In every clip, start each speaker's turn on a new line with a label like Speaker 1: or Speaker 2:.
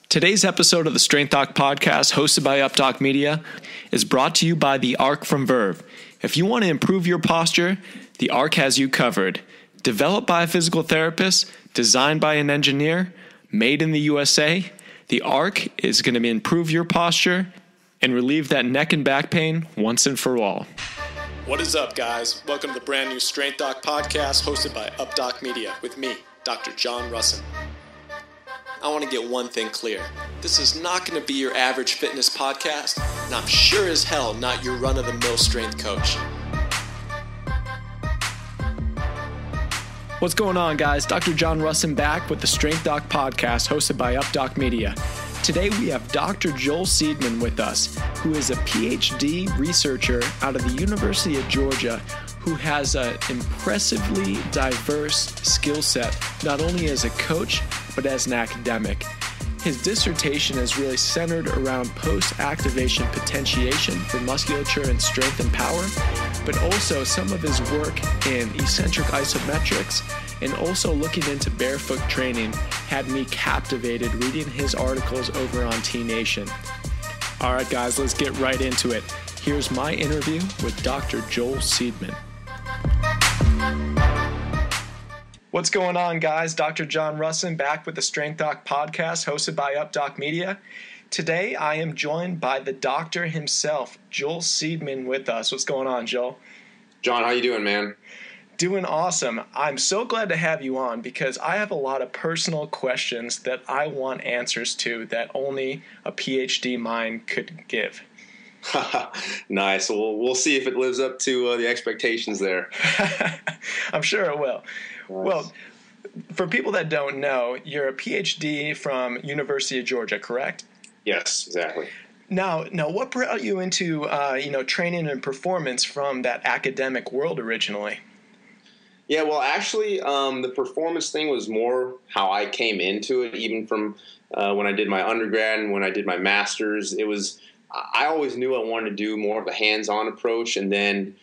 Speaker 1: Today's episode of the Strength Doc podcast, hosted by UpDoc Media, is brought to you by the Arc from Verve. If you want to improve your posture, the Arc has you covered. Developed by a physical therapist, designed by an engineer, made in the USA, the Arc is going to improve your posture and relieve that neck and back pain once and for all. What is up, guys? Welcome to the brand new Strength Doc podcast, hosted by UpDoc Media, with me, Dr. John Rusin. I want to get one thing clear. This is not going to be your average fitness podcast, and I'm sure as hell not your run-of-the-mill strength coach. What's going on, guys? Dr. John Rusin back with the Strength Doc podcast, hosted by UpDoc Media. Today we have Dr. Joel Seedman with us, who is a PhD researcher out of the University of Georgia, who has an impressively diverse skill set, not only as a coach, but as an academic. His dissertation is really centered around post-activation potentiation for musculature and strength and power, but also some of his work in eccentric isometrics and also looking into barefoot training had me captivated reading his articles over on T-Nation. All right, guys, let's get right into it. Here's my interview with Dr. Joel Seedman. What's going on, guys? Dr. John Rusin back with the Strength Doc podcast, hosted by UpDoc Media. Today, I am joined by the doctor himself, Joel Seedman, with us. What's going on, Joel?
Speaker 2: John, how you doing, man?
Speaker 1: Doing awesome. I'm so glad to have you on because I have a lot of personal questions that I want answers to that only a PhD mind could give.
Speaker 2: Nice. Well, we'll see if it lives up to the expectations there.
Speaker 1: I'm sure it will.
Speaker 2: Nice.
Speaker 1: Well, for people that don't know, you're a PhD from University of Georgia, correct?
Speaker 2: Yes, exactly.
Speaker 1: Now, what brought you into training and performance from that academic world originally?
Speaker 2: Yeah, well, actually, the performance thing was more how I came into it, even from when I did my undergrad and when I did my master's. I always knew I wanted to do more of a hands-on approach, and then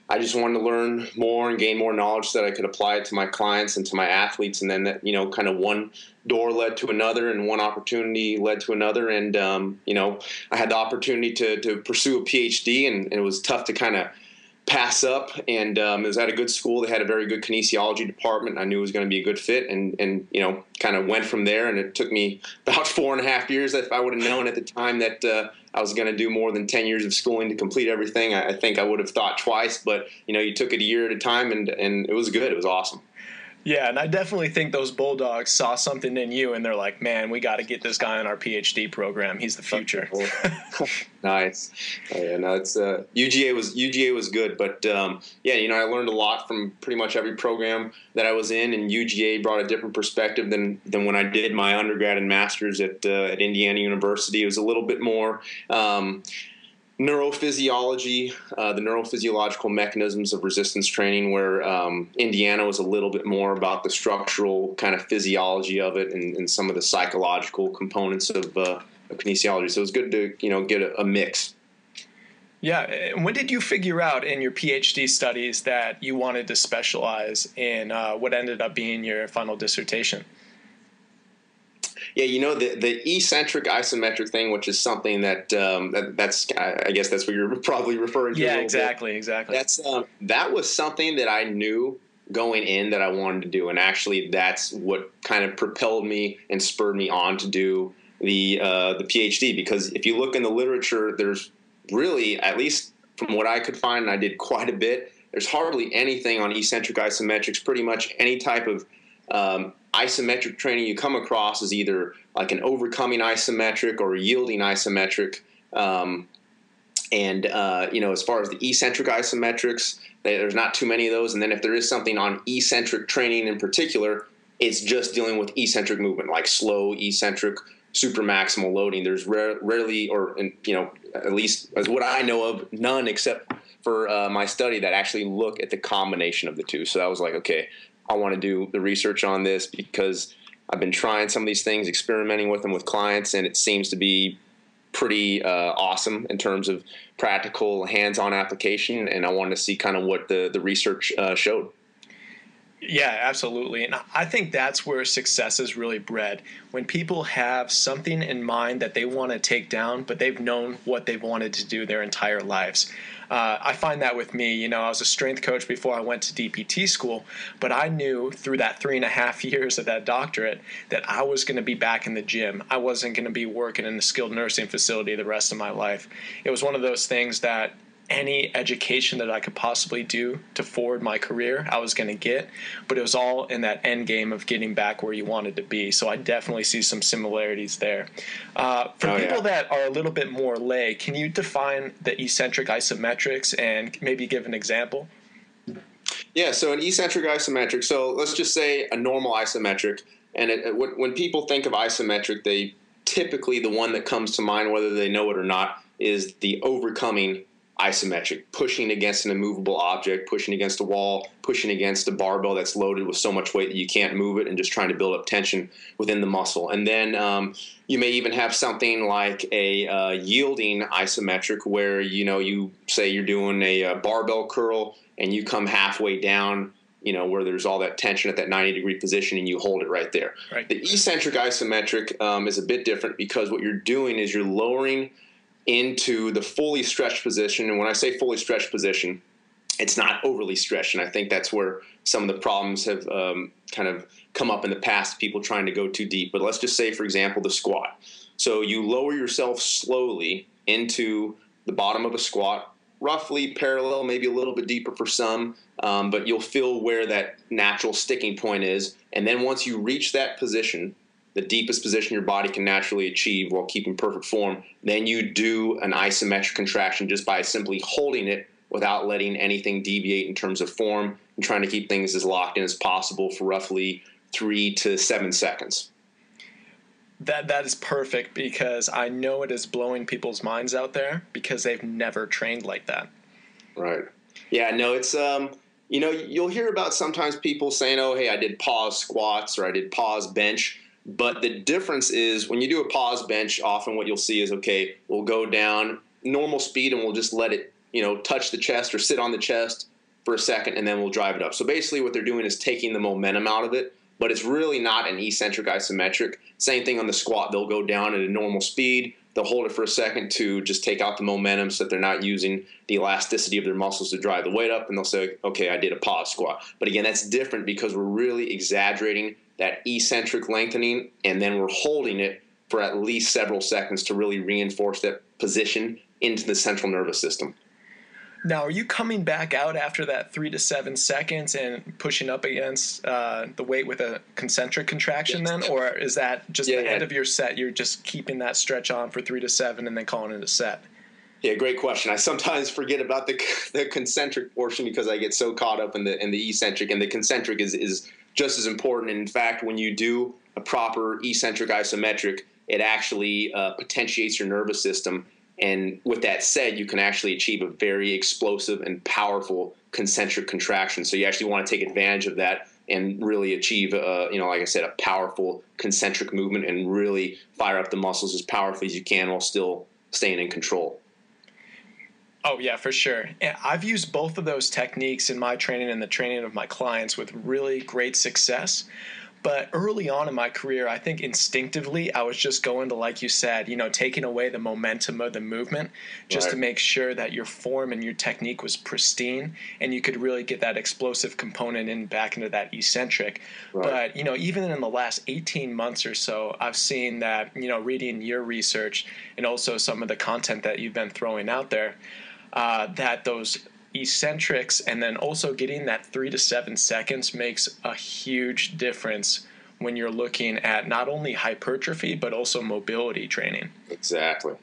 Speaker 2: I just wanted to learn more and gain more knowledge so that I could apply it to my clients and to my athletes. And then that, kind of one door led to another and one opportunity led to another. And, I had the opportunity to pursue a PhD, and it was tough to kind of pass up. And it was at a good school. They had a very good kinesiology department. I knew it was going to be a good fit, and kind of went from there. And it took me about 4.5 years. If I would have known at the time that I was going to do more than 10 years of schooling to complete everything, I think I would have thought twice. But, you took it a year at a time, and it was good. It was awesome.
Speaker 1: Yeah, and I definitely think those Bulldogs saw something in you, and they're like, man, we got to get this guy on our PhD program. He's the future.
Speaker 2: Nice. Yeah, no, it's UGA was good, but I learned a lot from pretty much every program that I was in, and UGA brought a different perspective than when I did my undergrad and master's at Indiana University. It was a little bit more neurophysiology, the neurophysiological mechanisms of resistance training, where Indiana was a little bit more about the structural kind of physiology of it and some of the psychological components of kinesiology. So it was good to, get a mix.
Speaker 1: Yeah. And when did you figure out in your PhD studies that you wanted to specialize in what ended up being your final dissertation?
Speaker 2: Yeah, the eccentric isometric thing, which is something that's I guess that's what you're probably referring to.
Speaker 1: Yeah, exactly.
Speaker 2: That was something that I knew going in that I wanted to do, and actually that's what kind of propelled me and spurred me on to do the PhD. Because if you look in the literature, there's really, at least from what I could find, and I did quite a bit, there's hardly anything on eccentric isometrics. Pretty much any type of isometric training you come across is either like an overcoming isometric or a yielding isometric. As far as the eccentric isometrics, there's not too many of those. And then if there is something on eccentric training in particular, it's just dealing with eccentric movement, like slow eccentric supramaximal loading. There's rarely, or at least as what I know of, none except for my study that actually look at the combination of the two. So I was like, okay, I want to do the research on this because I've been trying some of these things, experimenting with them with clients, and it seems to be pretty awesome in terms of practical hands-on application, and I wanted to see kind of what the research showed.
Speaker 1: Yeah, absolutely. And I think that's where success is really bred. When people have something in mind that they want to take down, but they've known what they've wanted to do their entire lives. I find that with me. I was a strength coach before I went to DPT school, but I knew through that 3.5 years of that doctorate that I was going to be back in the gym. I wasn't going to be working in a skilled nursing facility the rest of my life. It was one of those things that any education that I could possibly do to forward my career, I was going to get, but it was all in that end game of getting back where you wanted to be. So I definitely see some similarities there. For people that are a little bit more lay, can you define the eccentric isometrics and maybe give an example?
Speaker 2: Yeah, so an eccentric isometric, so let's just say a normal isometric, and when people think of isometric, they typically, the one that comes to mind, whether they know it or not, is the overcoming isometric, pushing against an immovable object, pushing against a wall, pushing against a barbell that's loaded with so much weight that you can't move it, and just trying to build up tension within the muscle. And then you may even have something like a yielding isometric where, you say you're doing a barbell curl and you come halfway down, where there's all that tension at that 90-degree position, and you hold it right there.
Speaker 1: Right.
Speaker 2: The eccentric isometric is a bit different because what you're doing is you're lowering into the fully stretched position. And when I say fully stretched position, it's not overly stretched. And I think that's where some of the problems have kind of come up in the past, people trying to go too deep. But let's just say, for example, the squat. So you lower yourself slowly into the bottom of a squat, roughly parallel, maybe a little bit deeper for some, but you'll feel where that natural sticking point is. And then once you reach that position, the deepest position your body can naturally achieve while keeping perfect form, then you do an isometric contraction just by simply holding it without letting anything deviate in terms of form, and trying to keep things as locked in as possible for roughly 3 to 7 seconds.
Speaker 1: That is perfect, because I know it is blowing people's minds out there because they've never trained like that.
Speaker 2: Right. Yeah, no, it's you'll hear about sometimes people saying, oh, hey, I did pause squats or I did pause bench. But the difference is when you do a pause bench, often what you'll see is, okay, we'll go down normal speed and we'll just let it, touch the chest or sit on the chest for a second, and then we'll drive it up. So basically what they're doing is taking the momentum out of it, but it's really not an eccentric isometric. Same thing on the squat. They'll go down at a normal speed. They'll hold it for a second to just take out the momentum so that they're not using the elasticity of their muscles to drive the weight up, and they'll say, okay, I did a pause squat. But again, that's different because we're really exaggerating that eccentric lengthening, and then we're holding it for at least several seconds to really reinforce that position into the central nervous system.
Speaker 1: Now, are you coming back out after that 3 to 7 seconds and pushing up against the weight with a concentric contraction then? Or is that just the end of your set? You're just keeping that stretch on for 3 to 7 and then calling it a set?
Speaker 2: Yeah, great question. I sometimes forget about the concentric portion because I get so caught up in the eccentric, and the concentric is just as important. And in fact, when you do a proper eccentric isometric, it actually potentiates your nervous system. And with that said, you can actually achieve a very explosive and powerful concentric contraction. So you actually want to take advantage of that and really achieve, like I said, a powerful concentric movement and really fire up the muscles as powerfully as you can while still staying in control.
Speaker 1: Oh, yeah, for sure. And I've used both of those techniques in my training and the training of my clients with really great success. But early on in my career, I think instinctively I was just going to, like you said, taking away the momentum of the movement just to make sure that your form and your technique was pristine and you could really get that explosive component back into that eccentric. Right. But, even in the last 18 months or so, I've seen that, reading your research and also some of the content that you've been throwing out there, that those eccentrics and then also getting that 3 to 7 seconds makes a huge difference when you're looking at not only hypertrophy but also mobility training.
Speaker 2: Exactly.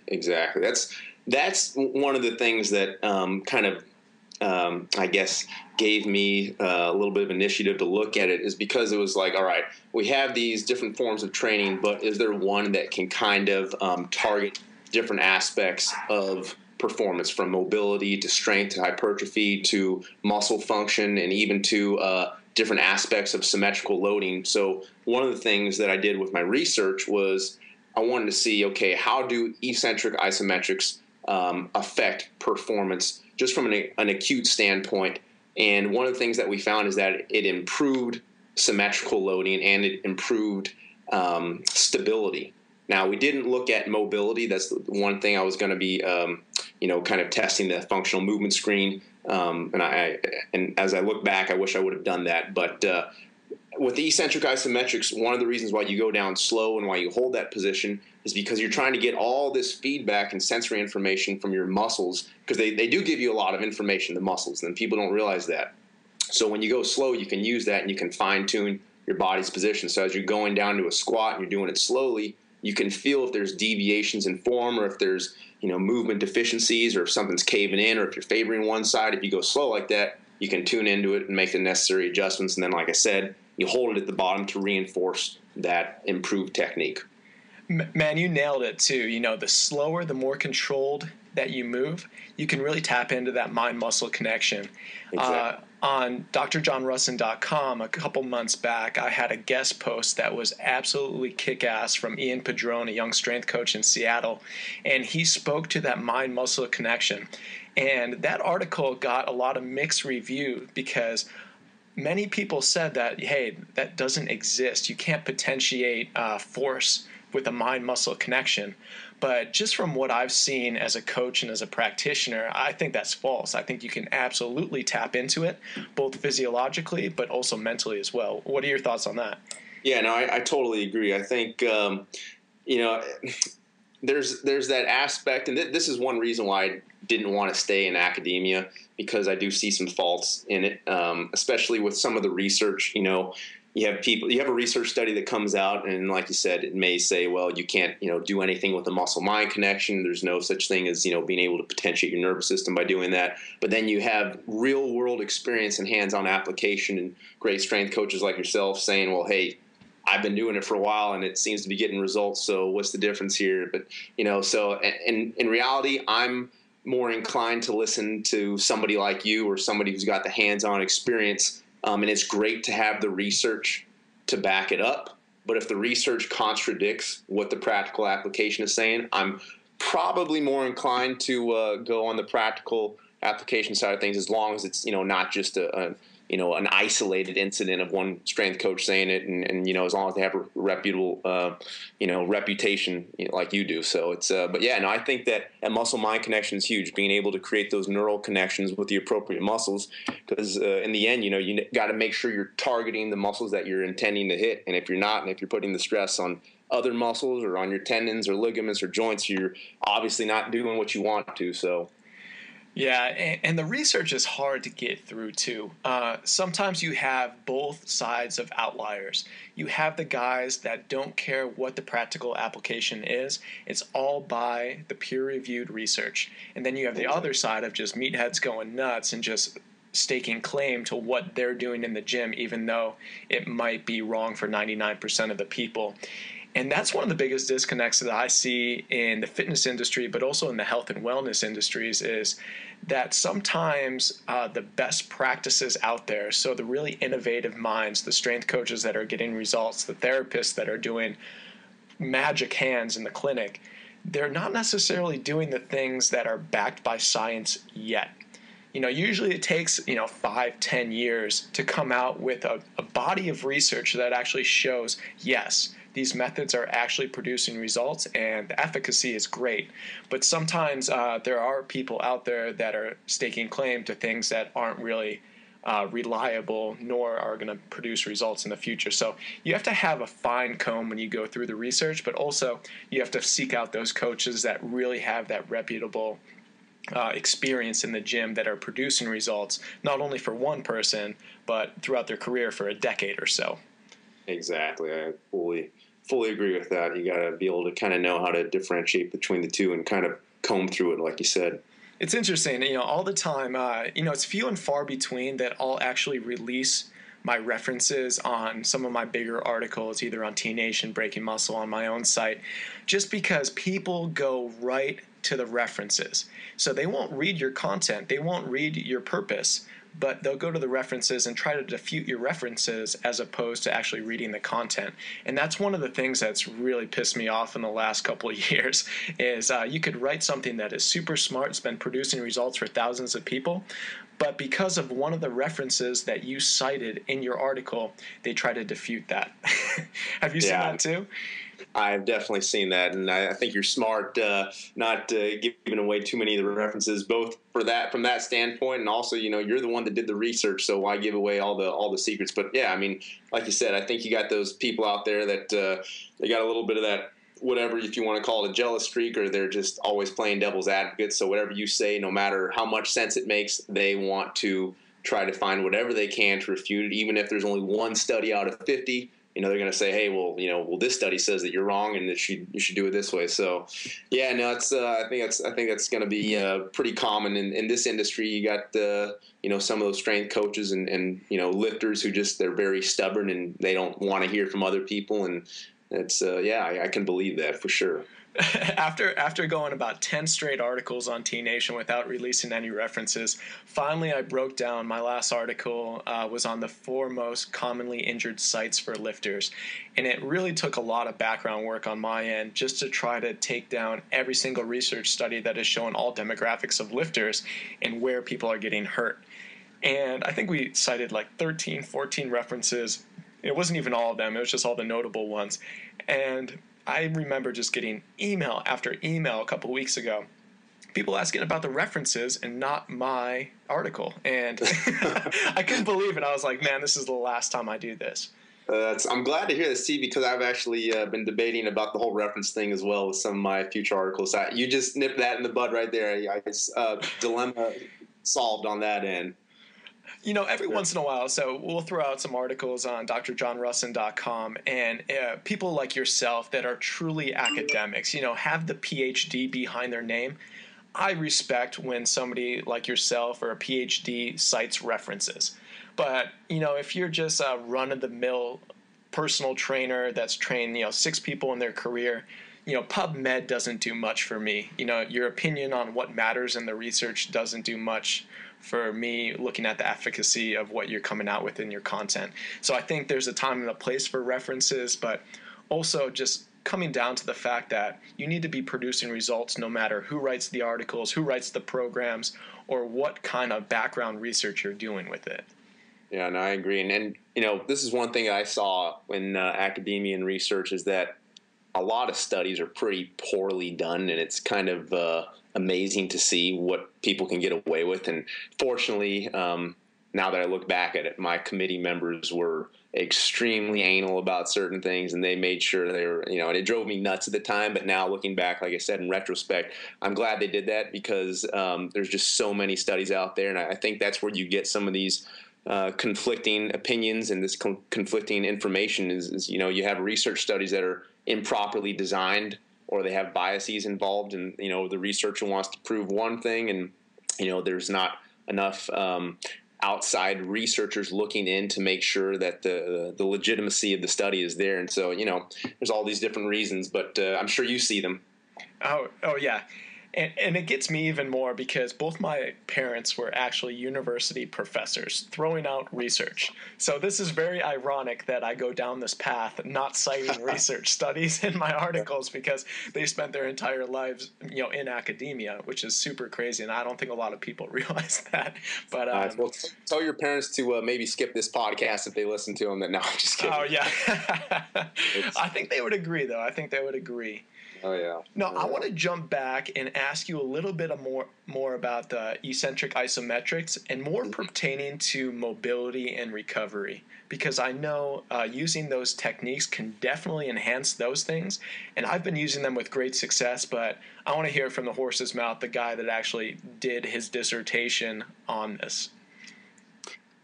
Speaker 2: That's one of the things that I guess gave me a little bit of initiative to look at it, is because it was like, all right, we have these different forms of training, but is there one that can kind of target different aspects of performance, from mobility to strength to hypertrophy to muscle function and even to different aspects of symmetrical loading? So one of the things that I did with my research was I wanted to see, okay, how do eccentric isometrics affect performance just from an acute standpoint? And one of the things that we found is that it improved symmetrical loading and it improved stability. Now, we didn't look at mobility. That's the one thing I was going to be, kind of testing the functional movement screen. And as I look back, I wish I would have done that. But with the eccentric isometrics, one of the reasons why you go down slow and why you hold that position is because you're trying to get all this feedback and sensory information from your muscles, because they do give you a lot of information, the muscles, and people don't realize that. So when you go slow, you can use that and you can fine-tune your body's position. So as you're going down to a squat and you're doing it slowly, you can feel if there's deviations in form or if there's movement deficiencies or if something's caving in or if you're favoring one side. If you go slow like that, you can tune into it and make the necessary adjustments. And then, like I said, you hold it at the bottom to reinforce that improved technique.
Speaker 1: Man, you nailed it too. The slower, the more controlled that you move, you can really tap into that mind-muscle connection.
Speaker 2: Exactly.
Speaker 1: On drjohnrusin.com a couple months back, I had a guest post that was absolutely kick-ass from Ian Padrone, a young strength coach in Seattle, and he spoke to that mind-muscle connection. And that article got a lot of mixed review because many people said that, hey, that doesn't exist. You can't potentiate force with a mind-muscle connection. But just from what I've seen as a coach and as a practitioner, I think that's false. I think you can absolutely tap into it, both physiologically but also mentally as well. What are your thoughts on that?
Speaker 2: Yeah, no, I totally agree. I think, there's that aspect, and this is one reason why I didn't want to stay in academia, because I do see some faults in it, especially with some of the research. You have a research study that comes out, and like you said, it may say, well, you can't, do anything with the muscle-mind connection. There's no such thing as, being able to potentiate your nervous system by doing that. But then you have real-world experience and hands-on application and great strength coaches like yourself saying, well, hey, I've been doing it for a while and it seems to be getting results. So what's the difference here? But, so in reality, I'm more inclined to listen to somebody like you or somebody who's got the hands-on experience. And it's great to have the research to back it up. But if the research contradicts what the practical application is saying, I'm probably more inclined to go on the practical application side of things, as long as it's, not just an isolated incident of one strength coach saying it, and as long as they have a reputable, reputation like you do. So it's, but yeah, no, I think that muscle-mind connection is huge. Being able to create those neural connections with the appropriate muscles, because in the end, you got to make sure you're targeting the muscles that you're intending to hit. And if you're not, and if you're putting the stress on other muscles or on your tendons or ligaments or joints, you're obviously not doing what you want to. So.
Speaker 1: Yeah, and the research is hard to get through too. Sometimes you have both sides of outliers. You have the guys that don't care what the practical application is. It's all by the peer-reviewed research. And then you have the other side of just meatheads going nuts and just staking claim to what they're doing in the gym, even though it might be wrong for 99% of the people. And that's one of the biggest disconnects that I see in the fitness industry, but also in the health and wellness industries, is that sometimes the best practices out there, so the really innovative minds, the strength coaches that are getting results, the therapists that are doing magic hands in the clinic, they're not necessarily doing the things that are backed by science yet. Usually it takes, 5-10 years to come out with a body of research that actually shows, yes, these methods are actually producing results and the efficacy is great. But sometimes there are people out there that are staking claim to things that aren't really reliable, nor are going to produce results in the future. So you have to have a fine comb when you go through the research, but also you have to seek out those coaches that really have that reputable experience in the gym, that are producing results, not only for one person, but throughout their career for a decade or so.
Speaker 2: Exactly. I fully agree with that. You got to be able to kind of know how to differentiate between the two and kind of comb through it, like you said.
Speaker 1: It's interesting, all the time, it's few and far between that I'll actually release my references on some of my bigger articles, either on T-Nation, Breaking Muscle, on my own site, just because people go right to the references. So they won't read your content, they won't read your purpose, but they'll go to the references and try to defute your references as opposed to actually reading the content. And that's one of the things that's really pissed me off in the last couple of years is you could write something that is super smart, it's been producing results for thousands of people, but because of one of the references that you cited in your article, they try to defute that. Have you seen that too?
Speaker 2: I've definitely seen that, and I think you're smart not giving away too many of the references, both from that standpoint, and also, you're the one that did the research, so why give away all the secrets? But yeah, I mean, like you said, I think you got those people out there that they got a little bit of that, whatever, if you want to call it a jealous streak, or they're just always playing devil's advocate. So whatever you say, no matter how much sense it makes, they want to try to find whatever they can to refute it, even if there's only one study out of 50. They're going to say, hey, well, this study says that you're wrong and that you should do it this way. So, yeah, no, it's I think that's going to be pretty common in this industry. You got some of those strength coaches and lifters who they're very stubborn and they don't want to hear from other people, and it's I can believe that for sure.
Speaker 1: After going about 10 straight articles on T Nation without releasing any references, finally I broke down. My last article was on the 4 most commonly injured sites for lifters, and it really took a lot of background work on my end just to try to take down every single research study that has shown all demographics of lifters and where people are getting hurt. And I think we cited like 13, 14 references. It wasn't even all of them. It was just all the notable ones. And I remember just getting email after email a couple weeks ago, people asking about the references and not my article. And I couldn't believe it. I was like, man, this is the last time I do this.
Speaker 2: I'm glad to hear this, Steve, because I've actually been debating about the whole reference thing as well with some of my future articles. You just nipped that in the bud right there. Dilemma solved on that end.
Speaker 1: Every once in a while, so we'll throw out some articles on drjohnrusin.com, and people like yourself that are truly academics, have the PhD behind their name. I respect when somebody like yourself or a PhD cites references. But, if you're just a run-of-the-mill personal trainer that's trained, 6 people in their career, PubMed doesn't do much for me. Your opinion on what matters in the research doesn't do much for me looking at the efficacy of what you're coming out with in your content. So I think there's a time and a place for references, but also just coming down to the fact that you need to be producing results no matter who writes the articles, who writes the programs, or what kind of background research you're doing with it.
Speaker 2: Yeah, no, I agree. And this is one thing I saw in academia and research is that a lot of studies are pretty poorly done, and it's kind of amazing to see what people can get away with. And fortunately, now that I look back at it, my committee members were extremely anal about certain things, and they made sure they were, and it drove me nuts at the time. But now looking back, like I said, in retrospect, I'm glad they did that because there's just so many studies out there. And I think that's where you get some of these conflicting opinions and this conflicting information is, you have research studies that are improperly designed, or they have biases involved, and the researcher wants to prove one thing, and there's not enough outside researchers looking in to make sure that the legitimacy of the study is there. And so there's all these different reasons, but I'm sure you see them.
Speaker 1: Oh yeah. And it gets me even more because both my parents were actually university professors throwing out research. So this is very ironic that I go down this path not citing research studies in my articles because they spent their entire lives, in academia, which is super crazy. And I don't think a lot of people realize that. But
Speaker 2: well, tell your parents to maybe skip this podcast if they listen to them. No, I'm just kidding.
Speaker 1: Oh, yeah. I think they would agree, though. I think they would agree.
Speaker 2: Oh, yeah.
Speaker 1: No, I want to jump back and ask you a little bit more about the eccentric isometrics and more pertaining to mobility and recovery, because I know using those techniques can definitely enhance those things, and I've been using them with great success, but I want to hear from the horse's mouth, the guy that actually did his dissertation on this.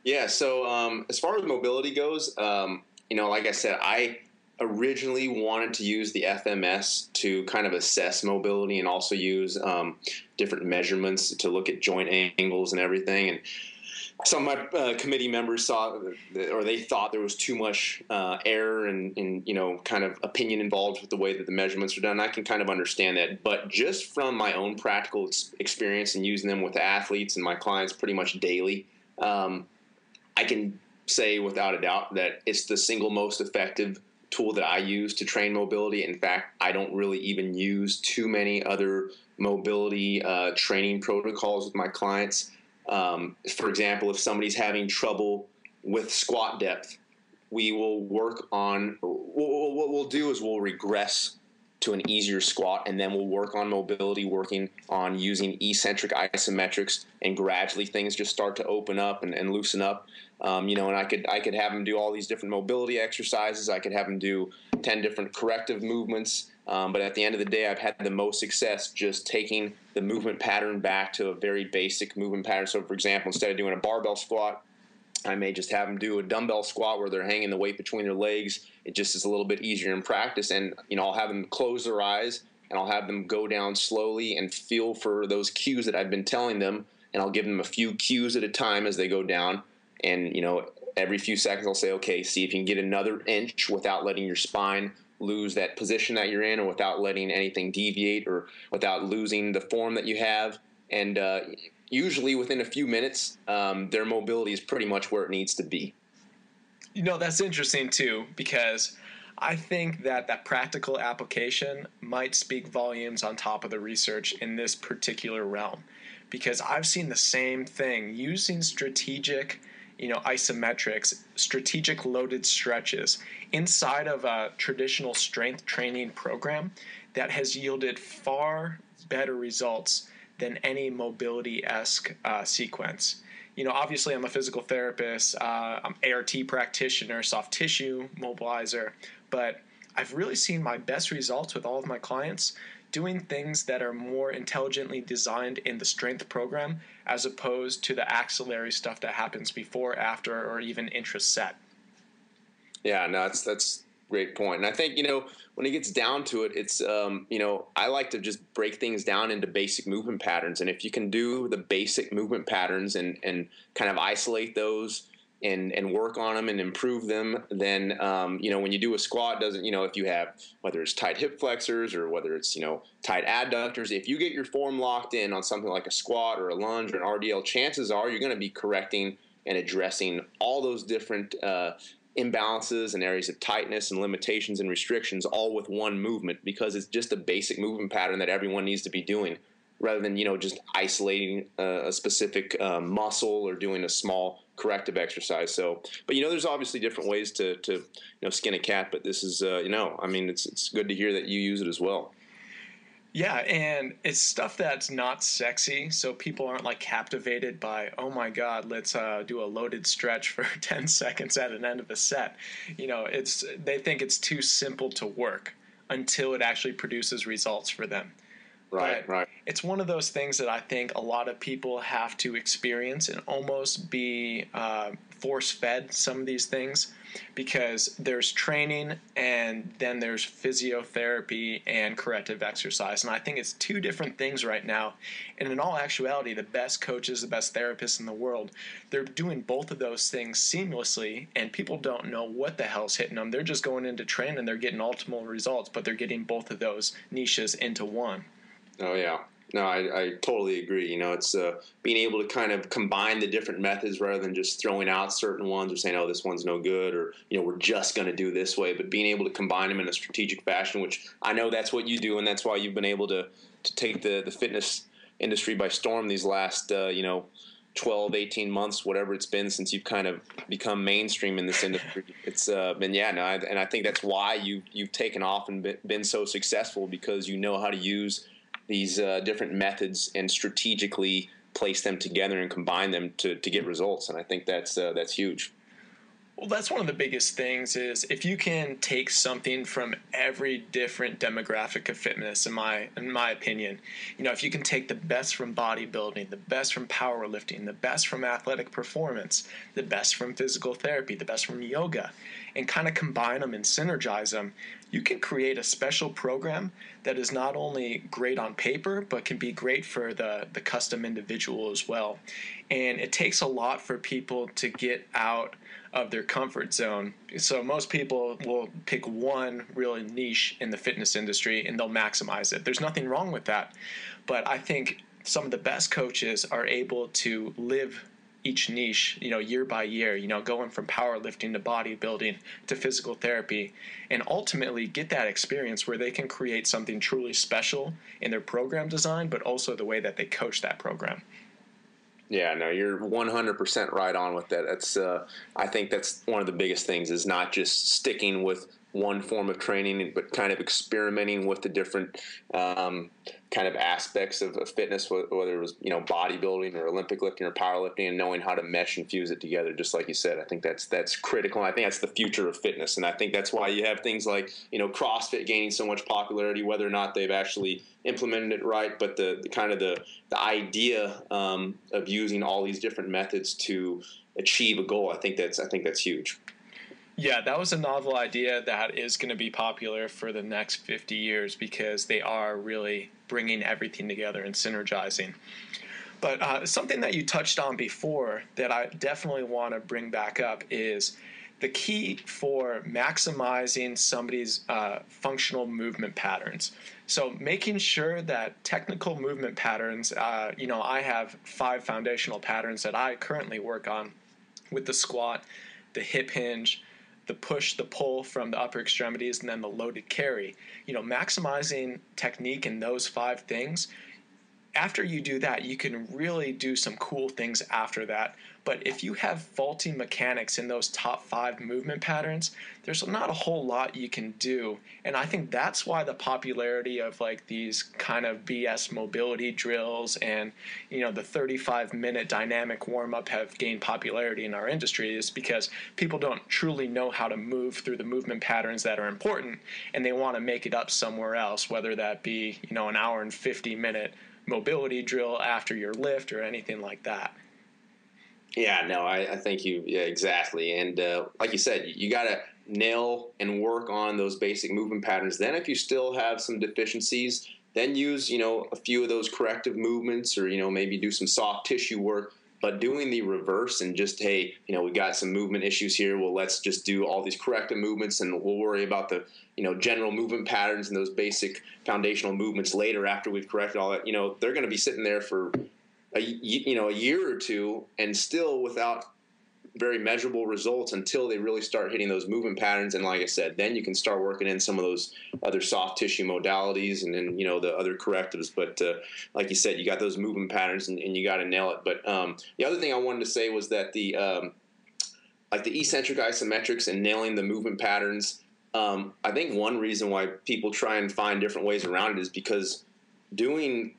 Speaker 2: Yeah, so as far as mobility goes, like I said, I originally wanted to use the FMS to kind of assess mobility and also use different measurements to look at joint angles and everything. And some of my committee members saw, or they thought there was too much error and kind of opinion involved with the way that the measurements are done. I can kind of understand that. But just from my own practical experience and using them with athletes and my clients pretty much daily, I can say without a doubt that it's the single most effective tool that I use to train mobility. In fact, I don't really even use too many other mobility training protocols with my clients. For example, if somebody's having trouble with squat depth, we will work on, what we'll do is we'll regress to an easier squat, and then we'll work on mobility, working on using eccentric isometrics, and gradually things just start to open up and loosen up. And I could have them do all these different mobility exercises. I could have them do 10 different corrective movements. But at the end of the day, I've had the most success just taking the movement pattern back to a very basic movement pattern. So, for example, instead of doing a barbell squat, I may just have them do a dumbbell squat where they're hanging the weight between their legs. It just is a little bit easier in practice. And, I'll have them close their eyes, and I'll have them go down slowly and feel for those cues that I've been telling them. And I'll give them a few cues at a time as they go down. And, every few seconds I'll say, okay, see if you can get another inch without letting your spine lose that position that you're in, or without letting anything deviate, or without losing the form that you have. And usually within a few minutes, their mobility is pretty much where it needs to be.
Speaker 1: That's interesting too, because I think that practical application might speak volumes on top of the research in this particular realm, because I've seen the same thing using strategic isometrics, strategic loaded stretches inside of a traditional strength training program that has yielded far better results than any mobility-esque sequence. Obviously I'm a physical therapist, I'm ART practitioner, soft tissue mobilizer, but I've really seen my best results with all of my clients doing things that are more intelligently designed in the strength program, as opposed to the axillary stuff that happens before, after, or even intra-set.
Speaker 2: Yeah, no, that's a great point. And I think, when it gets down to it, it's, I like to just break things down into basic movement patterns. And if you can do the basic movement patterns and kind of isolate those and work on them and improve them, then, when you do a squat, if you have, whether it's tight hip flexors or whether it's, tight adductors, if you get your form locked in on something like a squat or a lunge or an RDL, chances are you're going to be correcting and addressing all those different imbalances and areas of tightness and limitations and restrictions, all with one movement, because it's just a basic movement pattern that everyone needs to be doing, rather than just isolating a specific muscle or doing a small corrective exercise. So, but there's obviously different ways to skin a cat. But this is it's good to hear that you use it as well.
Speaker 1: Yeah, and it's stuff that's not sexy, so people aren't like captivated by, oh my God, let's do a loaded stretch for 10 seconds at an end of a set. They think it's too simple to work until it actually produces results for them.
Speaker 2: Right.
Speaker 1: It's one of those things that I think a lot of people have to experience and almost be force-fed some of these things, because there's training and then there's physiotherapy and corrective exercise. And I think it's two different things right now. And in all actuality, the best coaches, the best therapists in the world, they're doing both of those things seamlessly, and people don't know what the hell's hitting them. They're just going into training and they're getting optimal results, but they're getting both of those niches into one.
Speaker 2: Oh, yeah. No, I totally agree. It's being able to kind of combine the different methods rather than just throwing out certain ones or saying, oh, this one's no good, or, we're just going to do this way, but being able to combine them in a strategic fashion, which I know that's what you do, and that's why you've been able to take the fitness industry by storm these last, 12, 18 months, whatever it's been since you've kind of become mainstream in this industry. It's and I think that's why you've taken off and been so successful, because you know how to use these different methods and strategically place them together and combine them to get results. And I think that's huge.
Speaker 1: Well, that's one of the biggest things, is if you can take something from every different demographic of fitness, in my opinion, if you can take the best from bodybuilding, the best from powerlifting, the best from athletic performance, the best from physical therapy, the best from yoga, and kind of combine them and synergize them, you can create a special program that is not only great on paper, but can be great for the custom individual as well. And it takes a lot for people to get out of their comfort zone. So most people will pick one really niche in the fitness industry and they'll maximize it. There's nothing wrong with that. But I think some of the best coaches are able to live each niche, year by year, going from powerlifting to bodybuilding to physical therapy, and ultimately get that experience where they can create something truly special in their program design, but also the way that they coach that program.
Speaker 2: Yeah, no, you're 100% right on with that. That's, I think that's one of the biggest things, is not just sticking with one form of training, but kind of experimenting with the different kind of aspects of fitness, whether it was, bodybuilding or Olympic lifting or powerlifting, and knowing how to mesh and fuse it together, just like you said. I think that's critical. I think that's the future of fitness. And I think that's why you have things like, CrossFit gaining so much popularity, whether or not they've actually implemented it right, but the idea of using all these different methods to achieve a goal, I think that's huge.
Speaker 1: Yeah, that was a novel idea that is going to be popular for the next 50 years because they are really bringing everything together and synergizing. But something that you touched on before that I definitely want to bring back up is the key for maximizing somebody's functional movement patterns. So making sure that technical movement patterns, I have 5 foundational patterns that I currently work on with the squat, the hip hinge, the push, the pull from the upper extremities, and then the loaded carry. Maximizing technique in those 5 things. After you do that, you can really do some cool things after that. But if you have faulty mechanics in those top 5 movement patterns, there's not a whole lot you can do. And I think that's why the popularity of like these kind of BS mobility drills and, the 35-minute dynamic warm-up have gained popularity in our industry, is because people don't truly know how to move through the movement patterns that are important, and they want to make it up somewhere else, whether that be, an hour and 50-minute mobility drill after your lift or anything like that.
Speaker 2: Yeah, no, I think exactly. And like you said, you got to nail and work on those basic movement patterns. Then if you still have some deficiencies, then use, a few of those corrective movements, or, maybe do some soft tissue work. But doing the reverse and just, hey, we got some movement issues here. Well, let's just do all these corrective movements, and we'll worry about the, general movement patterns and those basic foundational movements later after we've corrected all that. They're going to be sitting there for a year or two and still without very measurable results until they really start hitting those movement patterns. And like I said, then you can start working in some of those other soft tissue modalities and then, the other correctives. But like you said, you got those movement patterns and you got to nail it. But the other thing I wanted to say was that the eccentric isometrics and nailing the movement patterns, I think one reason why people try and find different ways around it is because doing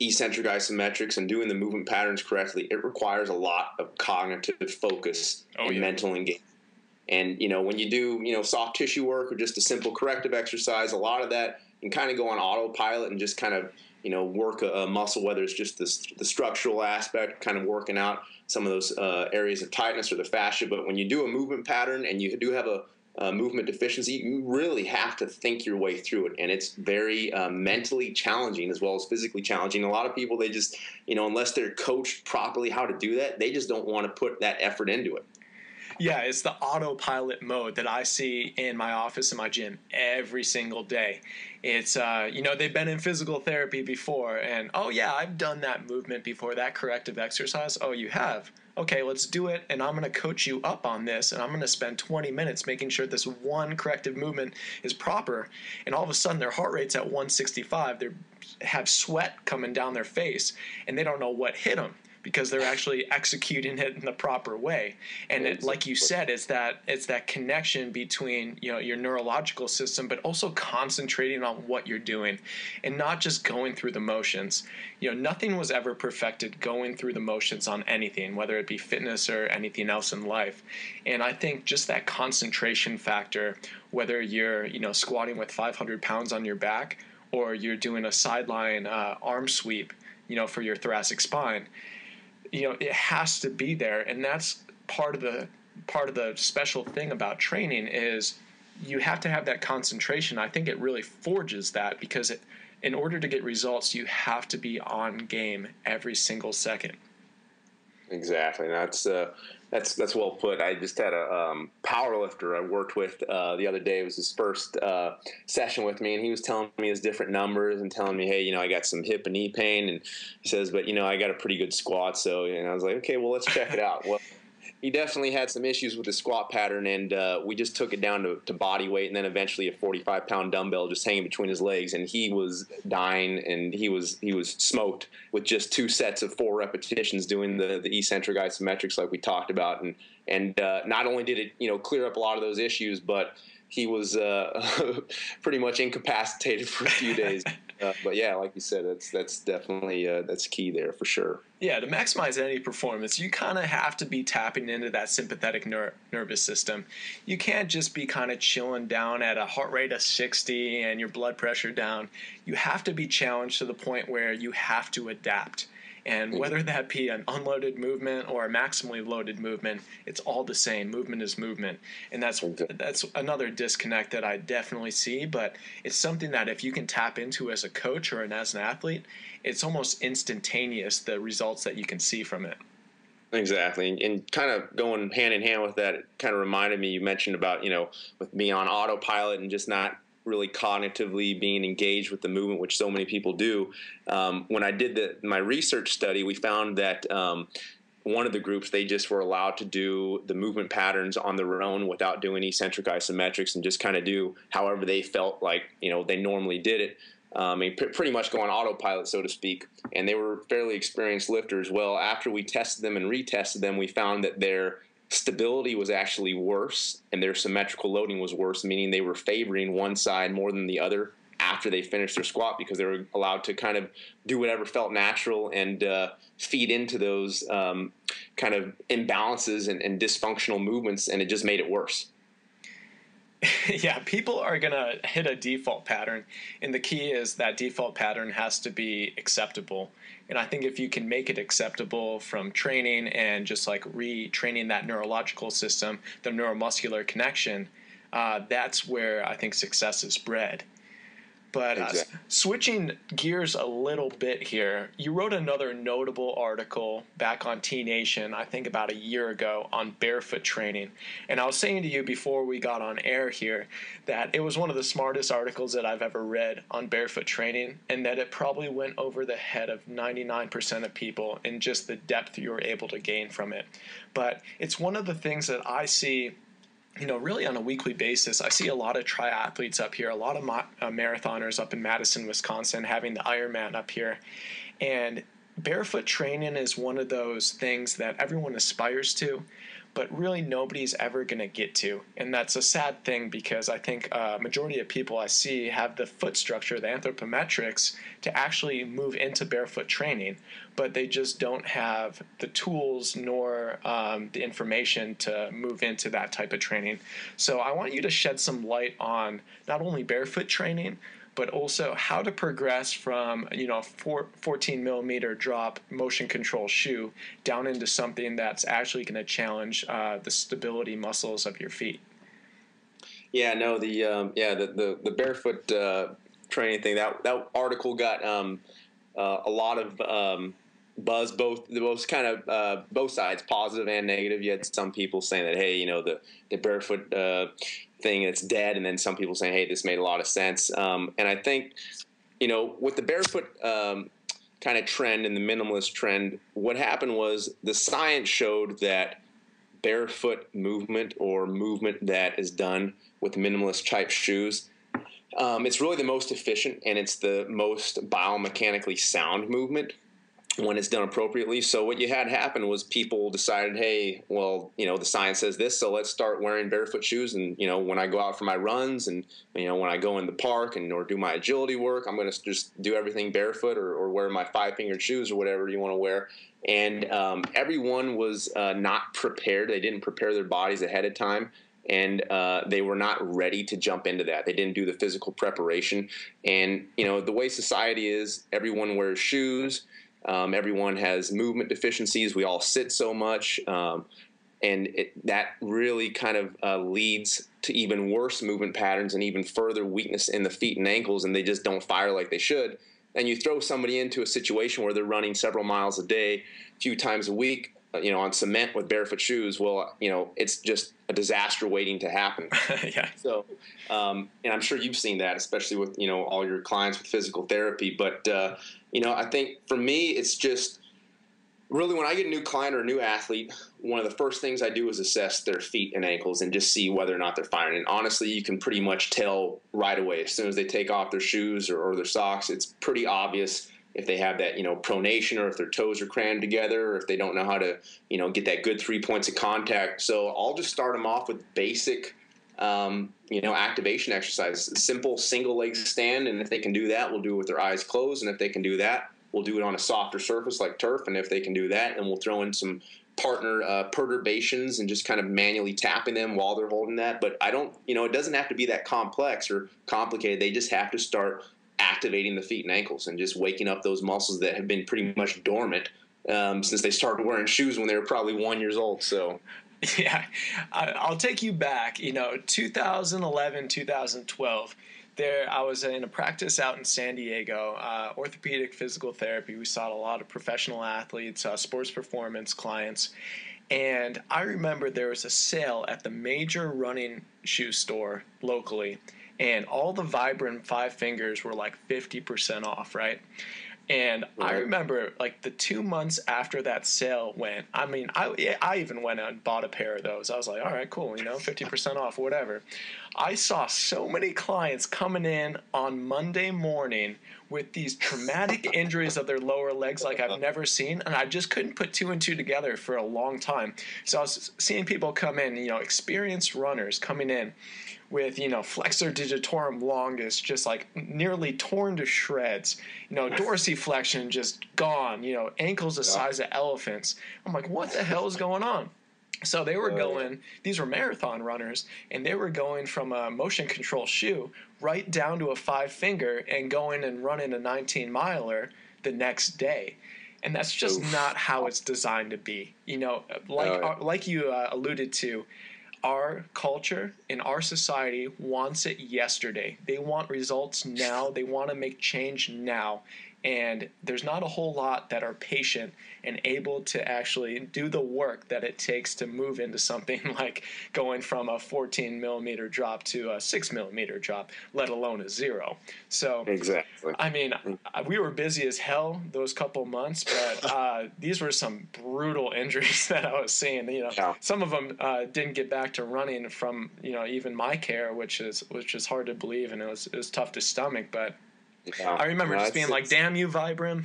Speaker 2: eccentric isometrics and doing the movement patterns correctly, it requires a lot of cognitive focus and mental engagement. And, when you do, soft tissue work or just a simple corrective exercise, a lot of that can kind of go on autopilot and just kind of, work a muscle, whether it's just the structural aspect, kind of working out some of those areas of tightness or the fascia. But when you do a movement pattern and you do have a movement deficiency, you really have to think your way through it. And it's very mentally challenging as well as physically challenging. A lot of people, they just, unless they're coached properly how to do that, they just don't want to put that effort into it.
Speaker 1: Yeah, it's the autopilot mode that I see in my office and my gym every single day. It's, they've been in physical therapy before, and, oh, yeah, I've done that movement before, that corrective exercise. Oh, you have? Okay, let's do it, and I'm going to coach you up on this, and I'm going to spend 20 minutes making sure this one corrective movement is proper. And all of a sudden, their heart rate's at 165. They have sweat coming down their face, and they don't know what hit them, because they're actually executing it in the proper way. And it, like you said, it's that connection between your neurological system, but also concentrating on what you're doing and not just going through the motions. Nothing was ever perfected going through the motions on anything, whether it be fitness or anything else in life. And I think just that concentration factor, whether you're squatting with 500 pounds on your back or you're doing a sideline arm sweep, for your thoracic spine, it has to be there. And that's part of the special thing about training is you have to have that concentration. I think it really forges that, because in order to get results, you have to be on game every single second.
Speaker 2: Exactly. That's well put. I just had a power lifter I worked with the other day. It was his first session with me, and he was telling me his different numbers and telling me, hey, I got some hip and knee pain, and he says, but I got a pretty good squat. So, I was like, okay, well, let's check it out. Well, he definitely had some issues with the squat pattern, and we just took it down to body weight, and then eventually a 45-pound dumbbell just hanging between his legs, and he was dying, and he was smoked with just 2 sets of 4 repetitions doing the eccentric isometrics like we talked about, and not only did it clear up a lot of those issues, but he was pretty much incapacitated for a few days. But yeah, like you said, that's definitely that's key there for sure.
Speaker 1: Yeah, to maximize any performance, you kind of have to be tapping into that sympathetic nervous system. You can't just be kind of chilling down at a heart rate of 60 and your blood pressure down. You have to be challenged to the point where you have to adapt. And whether that be an unloaded movement or a maximally loaded movement, it's all the same. Movement is movement. And that's another disconnect that I definitely see, but it's something that if you can tap into as a coach or as an athlete, it's almost instantaneous, the results that you can see from it.
Speaker 2: Exactly. And kind of going hand in hand with that, it kind of reminded me, you mentioned about, with me on autopilot and just not really cognitively being engaged with the movement, which so many people do. When I did my research study, we found that one of the groups, they just were allowed to do the movement patterns on their own without doing eccentric isometrics and just kind of do however they felt like, they normally did it. Pretty much go on autopilot, so to speak. And they were fairly experienced lifters. Well, after we tested them and retested them, we found that their stability was actually worse and their symmetrical loading was worse, meaning they were favoring one side more than the other after they finished their squat because they were allowed to kind of do whatever felt natural and feed into those kind of imbalances and dysfunctional movements, and it just made it worse.
Speaker 1: Yeah, people are going to hit a default pattern, and the key is that default pattern has to be acceptable. And I think if you can make it acceptable from training and just like retraining that neurological system, the neuromuscular connection, that's where I think success is bred. But
Speaker 2: Exactly.
Speaker 1: Switching gears a little bit here, you wrote another notable article back on T-Nation, I think about a year ago, on barefoot training. And I was saying to you before we got on air here that it was one of the smartest articles that I've ever read on barefoot training, and that it probably went over the head of 99% of people in just the depth you were able to gain from it. But it's one of the things that I see really on a weekly basis. I see a lot of triathletes up here, a lot of marathoners up in Madison, Wisconsin, having the Ironman up here. And barefoot training is one of those things that everyone aspires to, but really nobody's ever going to get to. And that's a sad thing because I think a majority of people I see have the foot structure, the anthropometrics, to actually move into barefoot training, but they just don't have the tools nor the information to move into that type of training. So I want you to shed some light on not only barefoot training, but also how to progress from 14 millimeter drop motion control shoe down into something that's actually going to challenge the stability muscles of your feet.
Speaker 2: Yeah, no, the barefoot training thing, that article got a lot of buzz, both sides, positive and negative. You had some people saying that, hey, the barefoot thing, it's dead, and then some people saying, hey, this made a lot of sense. And I think, with the barefoot kind of trend and the minimalist trend, what happened was the science showed that barefoot movement or movement that is done with minimalist type shoes, it's really the most efficient and it's the most biomechanically sound movement when it's done appropriately. So what you had happen was people decided, hey, well, the science says this, so let's start wearing barefoot shoes. And, when I go out for my runs and, when I go in the park or do my agility work, I'm going to just do everything barefoot or wear my 5-fingered shoes or whatever you want to wear. And everyone was not prepared. They didn't prepare their bodies ahead of time. And they were not ready to jump into that. They didn't do the physical preparation. And, the way society is, everyone wears shoes. Everyone has movement deficiencies. We all sit so much. And that really kind of leads to even worse movement patterns and even further weakness in the feet and ankles, and they just don't fire like they should. And you throw somebody into a situation where they're running several miles a day, a few times a week, on cement with barefoot shoes, well, it's just a disaster waiting to happen.
Speaker 1: Yeah.
Speaker 2: So, and I'm sure you've seen that, especially with, all your clients with physical therapy. But, I think for me, it's just really when I get a new client or a new athlete, one of the first things I do is assess their feet and ankles and just see whether or not they're firing. And honestly, you can pretty much tell right away as soon as they take off their shoes or their socks. It's pretty obvious if they have that, pronation, or if their toes are crammed together, or if they don't know how to, get that good 3 points of contact. So I'll just start them off with basic, activation exercises, simple single leg stand. And if they can do that, we'll do it with their eyes closed. And if they can do that, we'll do it on a softer surface like turf. And if they can do that, then we'll throw in some partner perturbations and just kind of manually tapping them while they're holding that. But I don't, it doesn't have to be that complex or complicated. They just have to start activating the feet and ankles and just waking up those muscles that have been pretty much dormant since they started wearing shoes when they were probably 1 year old. So,
Speaker 1: yeah, I'll take you back. 2011, 2012. I was in a practice out in San Diego, orthopedic physical therapy. We saw a lot of professional athletes, sports performance clients. And I remember there was a sale at the major running shoe store locally, and all the Vibram 5 fingers were like 50% off, right? And I remember like the 2 months after that sale went, I even went out and bought a pair of those. I was like, all right, cool, 50% off, whatever. I saw so many clients coming in on Monday morning with these traumatic injuries of their lower legs like I've never seen, and I just couldn't put two and two together for a long time. So I was seeing people come in, experienced runners coming in with, flexor digitorum longus just like nearly torn to shreds, dorsiflexion just gone, ankles the size of elephants. I'm like, what the hell is going on? So they were going, these were marathon runners, and they were going from a motion control shoe right down to a 5 finger and going and running a 19 miler the next day. And that's just not how it's designed to be. Like you alluded to, our culture in our society wants it yesterday. They want results now. They want to make change now. And there's not a whole lot that are patient and able to actually do the work that it takes to move into something like going from a 14 millimeter drop to a 6 millimeter drop, let alone a 0. So
Speaker 2: exactly.
Speaker 1: We were busy as hell those couple months, but these were some brutal injuries that I was seeing. Some of them didn't get back to running from even my care, which is hard to believe, and it was tough to stomach, but. Yeah. I remember just being like, "Damn you, Vibram!"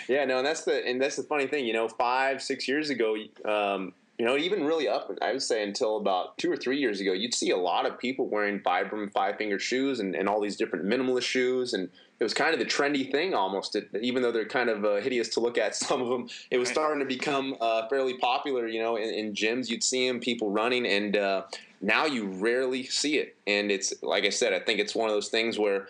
Speaker 2: Yeah, no, and that's the funny thing. 5-6 years ago, even really up, I would say until about 2 or 3 years ago, you'd see a lot of people wearing Vibram 5-finger shoes and all these different minimalist shoes, and it was kind of the trendy thing almost. Even though they're kind of hideous to look at, some of them, it was starting to become fairly popular. In gyms, you'd see them, people running, and now you rarely see it. And it's like I said, I think it's one of those things where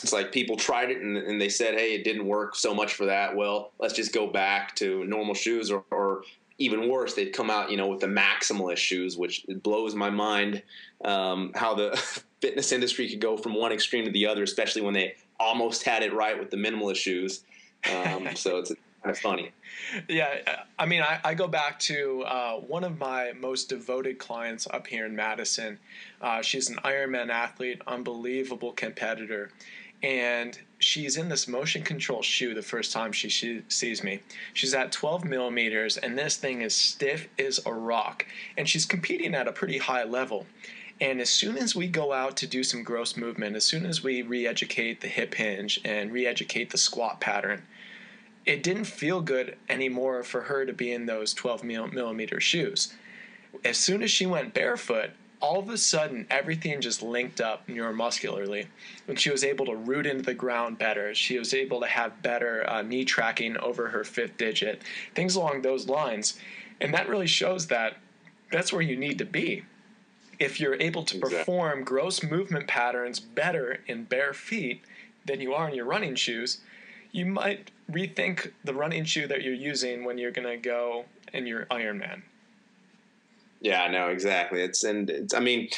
Speaker 2: it's like people tried it and they said, hey, it didn't work so much for that. Well, let's just go back to normal shoes, or even worse, they'd come out, with the maximalist shoes, which it blows my mind how the fitness industry could go from one extreme to the other, especially when they almost had it right with the minimalist shoes. So it's kind of funny.
Speaker 1: Yeah, I go back to one of my most devoted clients up here in Madison. She's an Ironman athlete, unbelievable competitor, and she's in this motion control shoe the first time she sees me. She's at 12 millimeters, and this thing is stiff as a rock, and she's competing at a pretty high level. And as soon as we go out to do some gross movement, as soon as we re-educate the hip hinge and re-educate the squat pattern, it didn't feel good anymore for her to be in those 12 millimeter shoes. As soon as she went barefoot, all of a sudden everything just linked up neuromuscularly, and she was able to root into the ground better. She was able to have better knee tracking over her 5th digit, things along those lines. And that really shows that that's where you need to be. If you're able to perform gross movement patterns better in bare feet than you are in your running shoes, you might rethink the running shoe that you're using when you're going to go in your Ironman.
Speaker 2: Yeah, no, exactly. I mean,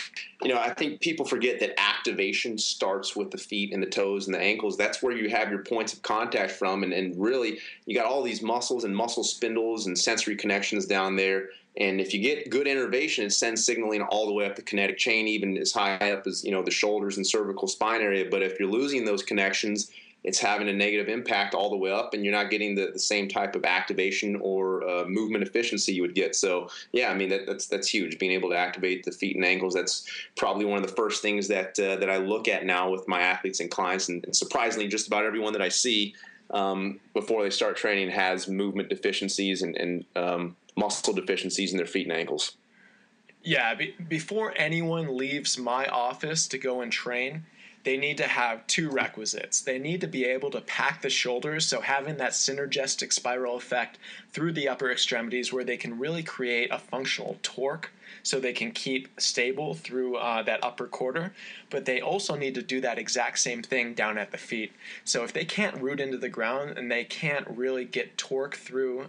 Speaker 2: I think people forget that activation starts with the feet and the toes and the ankles. That's where you have your points of contact from. And really, you got all these muscles and muscle spindles and sensory connections down there. And if you get good innervation, it sends signaling all the way up the kinetic chain, even as high up as, the shoulders and cervical spine area. But if you're losing those connections, it's having a negative impact all the way up, and you're not getting the same type of activation or movement efficiency you would get. So, yeah, I mean, that's huge. Being able to activate the feet and ankles, that's probably one of the first things that I look at now with my athletes and clients. And surprisingly, just about everyone that I see before they start training has movement deficiencies and muscle deficiencies in their feet and ankles.
Speaker 1: Yeah, before anyone leaves my office to go and train, they need to have two requisites. They need to be able to pack the shoulders, so having that synergistic spiral effect through the upper extremities where they can really create a functional torque so they can keep stable through that upper quarter. But they also need to do that exact same thing down at the feet. So if they can't root into the ground and they can't really get torque through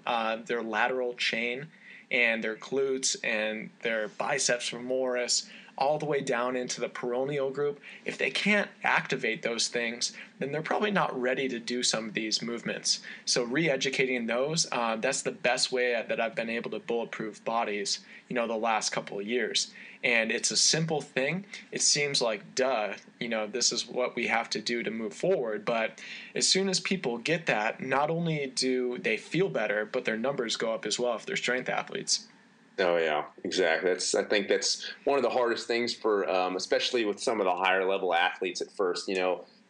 Speaker 1: their lateral chain and their glutes and their biceps femoris, all the way down into the peroneal group, if they can't activate those things, then they're probably not ready to do some of these movements. So re-educating those, that's the best way that I've been able to bulletproof bodies, the last couple of years. And it's a simple thing. It seems like, duh, this is what we have to do to move forward. But as soon as people get that, not only do they feel better, but their numbers go up as well if they're strength athletes.
Speaker 2: Oh yeah, exactly. I think that's one of the hardest things for, especially with some of the higher level athletes at first. You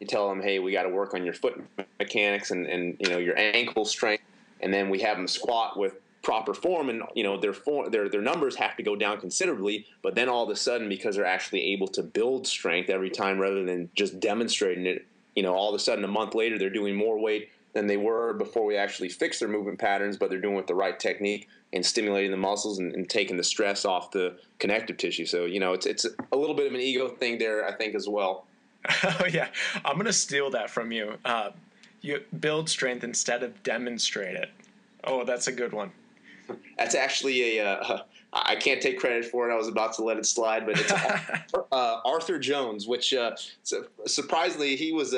Speaker 2: tell them, hey, we got to work on your foot mechanics and your ankle strength, and then we have them squat with proper form, and their numbers have to go down considerably. But then all of a sudden, because they're actually able to build strength every time rather than just demonstrating it, all of a sudden a month later they're doing more weight than they were before we actually fixed their movement patterns, but they're doing it with the right technique and stimulating the muscles and taking the stress off the connective tissue. So, it's a little bit of an ego thing there, I think, as well.
Speaker 1: Oh, yeah. I'm going to steal that from you. You build strength instead of demonstrate it. Oh, that's a good one.
Speaker 2: That's actually I can't take credit for it. I was about to let it slide, but it's Arthur Jones, which surprisingly he was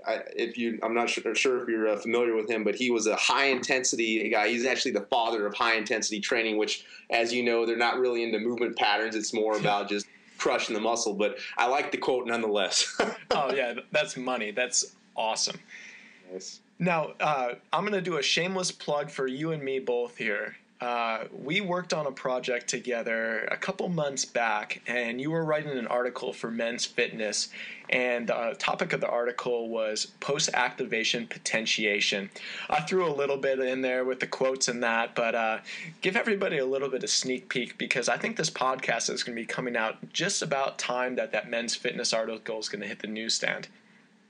Speaker 2: I'm not sure if you're familiar with him, but he was a high intensity guy. He's actually the father of high intensity training, which, as you know, they're not really into movement patterns. It's more about just crushing the muscle. But I like the quote nonetheless.
Speaker 1: Oh yeah, that's money. That's awesome.
Speaker 2: Nice.
Speaker 1: Now I'm going to do a shameless plug for you and me both here. We worked on a project together a couple months back, and you were writing an article for Men's Fitness, and the topic of the article was post-activation potentiation. I threw a little bit in there with the quotes and that, but give everybody a little bit of sneak peek, because I think this podcast is going to be coming out just about time that Men's Fitness article is going to hit the newsstand.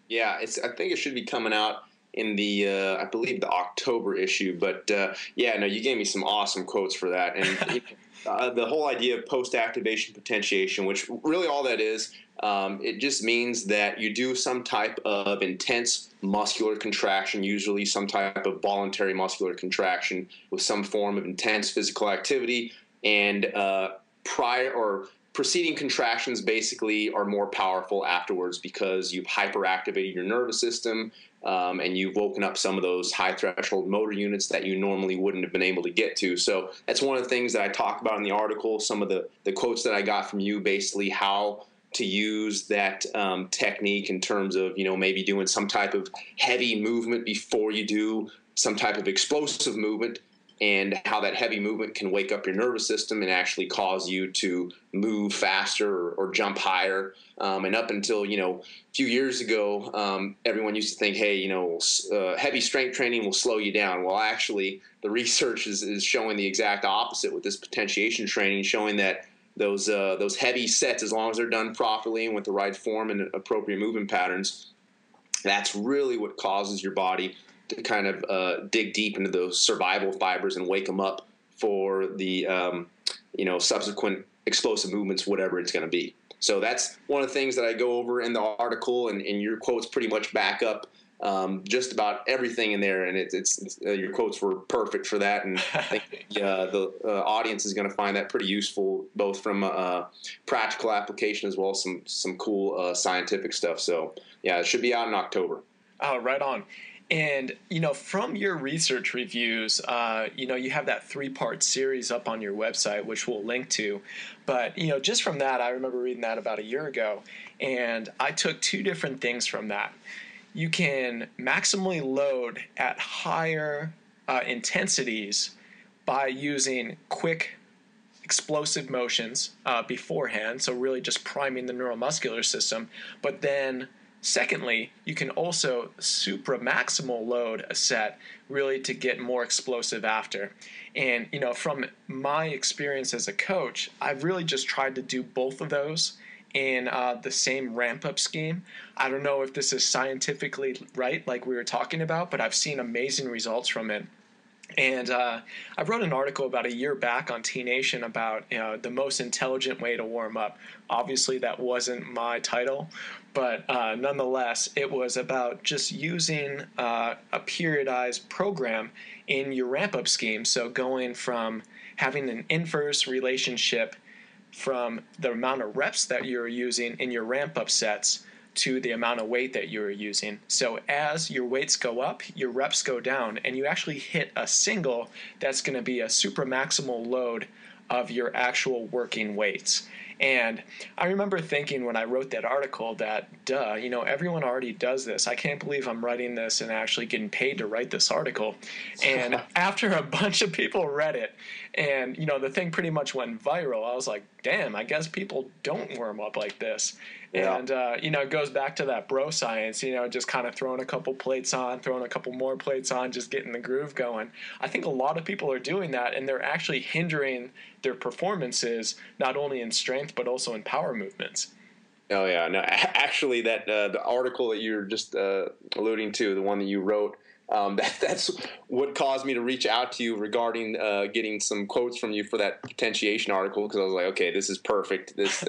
Speaker 2: Yeah, I think it should be coming out in the, I believe, the October issue. But, you gave me some awesome quotes for that. And the whole idea of post-activation potentiation, which really all that is, it just means that you do some type of intense muscular contraction, usually some type of voluntary muscular contraction with some form of intense physical activity, and preceding contractions basically are more powerful afterwards because you've hyperactivated your nervous system, and you've woken up some of those high threshold motor units that you normally wouldn't have been able to get to. So that's one of the things that I talk about in the article, some of the quotes that I got from you, basically how to use that technique in terms of, maybe doing some type of heavy movement before you do some type of explosive movement, and how that heavy movement can wake up your nervous system and actually cause you to move faster or jump higher. And up until, a few years ago, everyone used to think, hey, heavy strength training will slow you down. Well, actually, the research is showing the exact opposite with this potentiation training, showing that those heavy sets, as long as they're done properly and with the right form and appropriate movement patterns, that's really what causes your body to kind of dig deep into those survival fibers and wake them up for the subsequent explosive movements, whatever it's going to be. So that's one of the things that I go over in the article, and your quotes pretty much back up just about everything in there, and it's your quotes were perfect for that, and I think the audience is going to find that pretty useful, both from a practical application as well as some cool scientific stuff. So yeah, it should be out in October.
Speaker 1: Oh, right on. And, from your research reviews, you have that 3-part series up on your website, which we'll link to. But, just from that, I remember reading that about a year ago, and I took 2 different things from that. You can maximally load at higher intensities by using quick, explosive motions beforehand, so really just priming the neuromuscular system, but then secondly, you can also supramaximal load a set really to get more explosive after. And, from my experience as a coach, I've really just tried to do both of those in the same ramp-up scheme. I don't know if this is scientifically right, like we were talking about, but I've seen amazing results from it. And I wrote an article about a year back on T-Nation about the most intelligent way to warm up. Obviously, that wasn't my title, but nonetheless, it was about just using a periodized program in your ramp-up scheme. So going from having an inverse relationship from the amount of reps that you're using in your ramp-up sets to the amount of weight that you're using. So as your weights go up, your reps go down, and you actually hit a single that's going to be a supramaximal load of your actual working weights. And I remember thinking when I wrote that article that, everyone already does this. I can't believe I'm writing this and actually getting paid to write this article. And after a bunch of people read it, and, the thing pretty much went viral, I was like, damn, I guess people don't warm up like this. Yeah. And, it goes back to that bro science, just kind of throwing a couple plates on, throwing a couple more plates on, just getting the groove going. I think a lot of people are doing that, and they're actually hindering their performances, not only in strength, but also in power movements.
Speaker 2: Oh, yeah. No, actually, that the article that you're just alluding to, the one that you wrote, that's what caused me to reach out to you regarding getting some quotes from you for that potentiation article, because I was like, okay, this is perfect. This,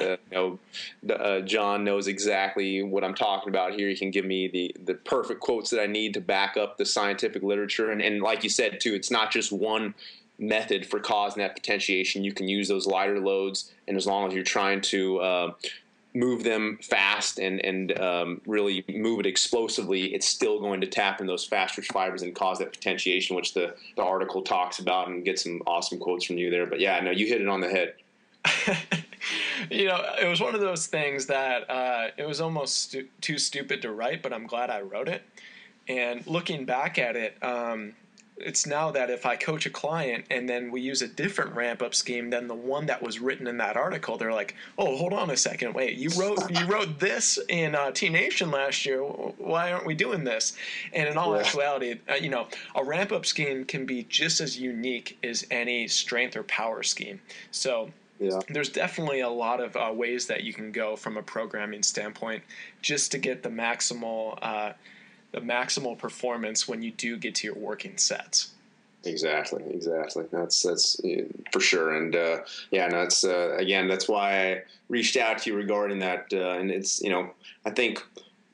Speaker 2: John knows exactly what I'm talking about here. He can give me the perfect quotes that I need to back up the scientific literature. And like you said, too, it's not just one method for causing that potentiation. You can use those lighter loads, and as long as you're trying to move them fast and really move it explosively, it's still going to tap in those fast twitch fibers and cause that potentiation, which the article talks about, and get some awesome quotes from you there. But yeah, no, you hit it on the head.
Speaker 1: It was one of those things that it was almost too stupid to write, but I'm glad I wrote it. And looking back at it, it's now that if I coach a client and then we use a different ramp-up scheme than the one that was written in that article, they're like, oh, hold on a second, wait, you wrote this in T-Nation last year, why aren't we doing this? And in all actuality, a ramp-up scheme can be just as unique as any strength or power scheme. So there's definitely a lot of ways that you can go from a programming standpoint just to get the maximal performance when you do get to your working sets.
Speaker 2: Exactly. That's for sure. And again, that's why I reached out to you regarding that. And it's, I think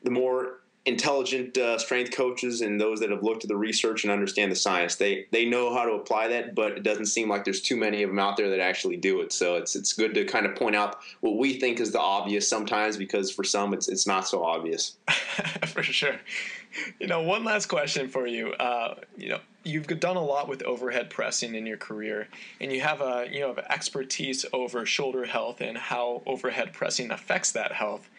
Speaker 2: the more intelligent strength coaches and those that have looked at the research and understand the science, they know how to apply that, but it doesn't seem like there's too many of them out there that actually do it. So it's good to kind of point out what we think is the obvious sometimes, because for some it's not so obvious.
Speaker 1: For sure. One last question for you. You've done a lot with overhead pressing in your career, and you have expertise over shoulder health and how overhead pressing affects that health.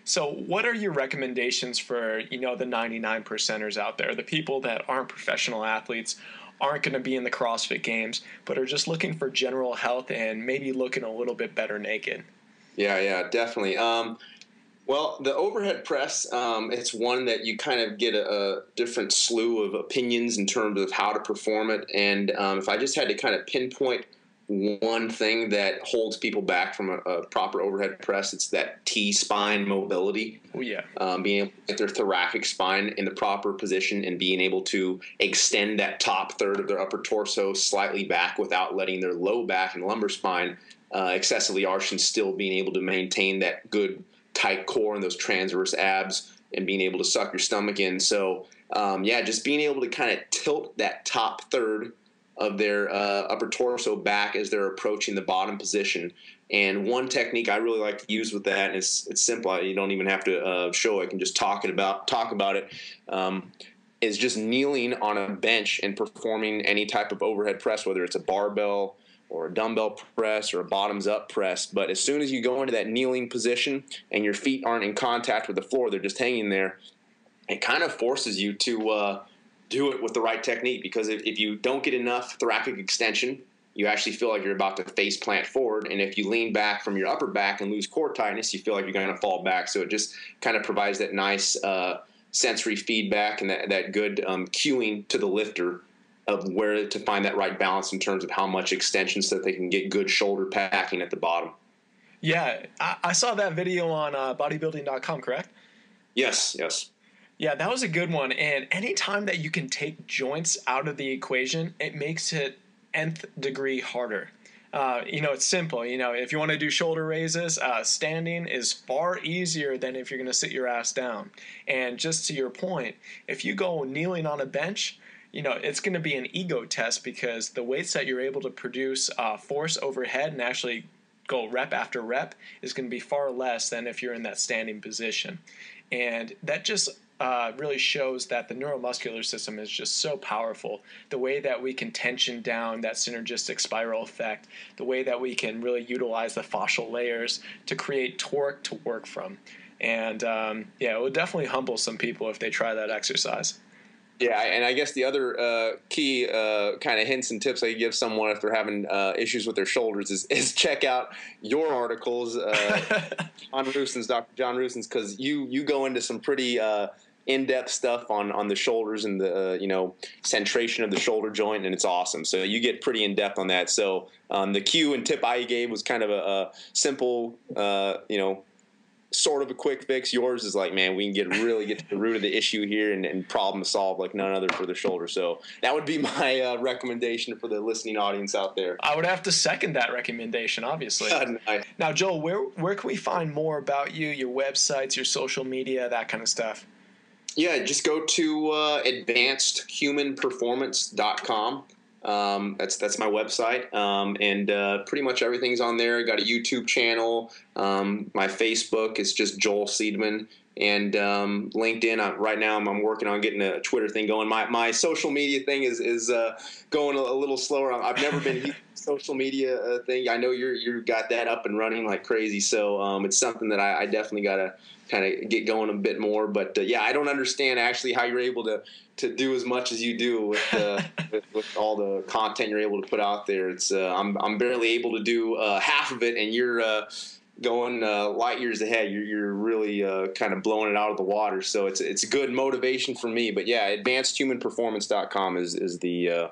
Speaker 1: So what are your recommendations for, the 99%ers out there, the people that aren't professional athletes, aren't going to be in the CrossFit Games, but are just looking for general health and maybe looking a little bit better naked?
Speaker 2: Yeah, definitely. Well, the overhead press, it's one that you kind of get a different slew of opinions in terms of how to perform it. And if I just had to kind of pinpoint one thing that holds people back from a proper overhead press, it's that T-spine mobility.
Speaker 1: Oh, yeah.
Speaker 2: Being able to get their thoracic spine in the proper position and being able to extend that top third of their upper torso slightly back without letting their low back and lumbar spine excessively arch, and still being able to maintain that good tight core and those transverse abs and being able to suck your stomach in. So just being able to kind of tilt that top third of their upper torso back as they're approaching the bottom position. And one technique I really like to use with that, and it's simple. You don't even have to show it. I can just talk about it. Is just kneeling on a bench and performing any type of overhead press, whether it's a barbell or a dumbbell press or a bottoms up press. But as soon as you go into that kneeling position and your feet aren't in contact with the floor, they're just hanging there, it kind of forces you to do it with the right technique, because if you don't get enough thoracic extension, you actually feel like you're about to face plant forward. And if you lean back from your upper back and lose core tightness, you feel like you're going to fall back. So it just kind of provides that nice sensory feedback and that good cueing to the lifter of where to find that right balance in terms of how much extension so that they can get good shoulder packing at the bottom.
Speaker 1: Yeah, I saw that video on bodybuilding.com, correct?
Speaker 2: Yes.
Speaker 1: Yeah, that was a good one. And anytime that you can take joints out of the equation, it makes it nth degree harder. It's simple. If you want to do shoulder raises, standing is far easier than if you're going to sit your ass down. And just to your point, if you go kneeling on a bench, it's going to be an ego test, because the weights that you're able to produce force overhead and actually go rep after rep is going to be far less than if you're in that standing position. And that just really shows that the neuromuscular system is just so powerful. The way that we can tension down that synergistic spiral effect, the way that we can really utilize the fascial layers to create torque to work from. And it would definitely humble some people if they try that exercise.
Speaker 2: Yeah, and I guess the other key kind of hints and tips I give someone if they're having issues with their shoulders is check out your articles, Dr. John Rusin's, because you go into some pretty in-depth stuff on the shoulders and the centration of the shoulder joint, and it's awesome. So you get pretty in-depth on that. So the cue and tip I gave was kind of a simple, sort of a quick fix. Yours is like, man, we can really get to the root of the issue here and problem solve like none other for the shoulder. So that would be my recommendation for the listening audience out there.
Speaker 1: I would have to second that recommendation, obviously.
Speaker 2: Nice.
Speaker 1: Now, Joel, where can we find more about you, your websites, your social media, that kind of stuff?
Speaker 2: Yeah, just go to advancedhumanperformance.com. That's my website, and pretty much everything's on there. I got a YouTube channel. My Facebook is just Joel Seedman, and LinkedIn. Right now, I'm working on getting a Twitter thing going. My social media thing is going a little slower. I've never been social media thing. I know you got that up and running like crazy, so it's something that I definitely got to kind of get going a bit more. But I don't understand actually how you're able to do as much as you do with all the content you're able to put out there. It's I'm barely able to do half of it, and you're going light years ahead. You're really kind of blowing it out of the water. So it's a good motivation for me. But yeah, advancedhumanperformance.com is the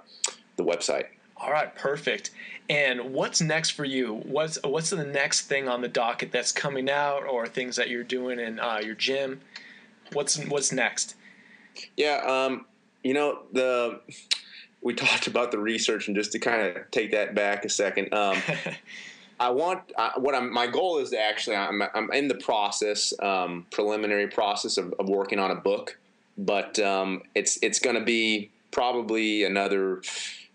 Speaker 2: website.
Speaker 1: All right, perfect. And what's next for you? What's the next thing on the docket that's coming out, or things that you're doing in your gym? What's next?
Speaker 2: Yeah, we talked about the research, and just to kind of take that back a second, my goal is to actually, I'm in the process, preliminary process of working on a book, but it's going to be probably another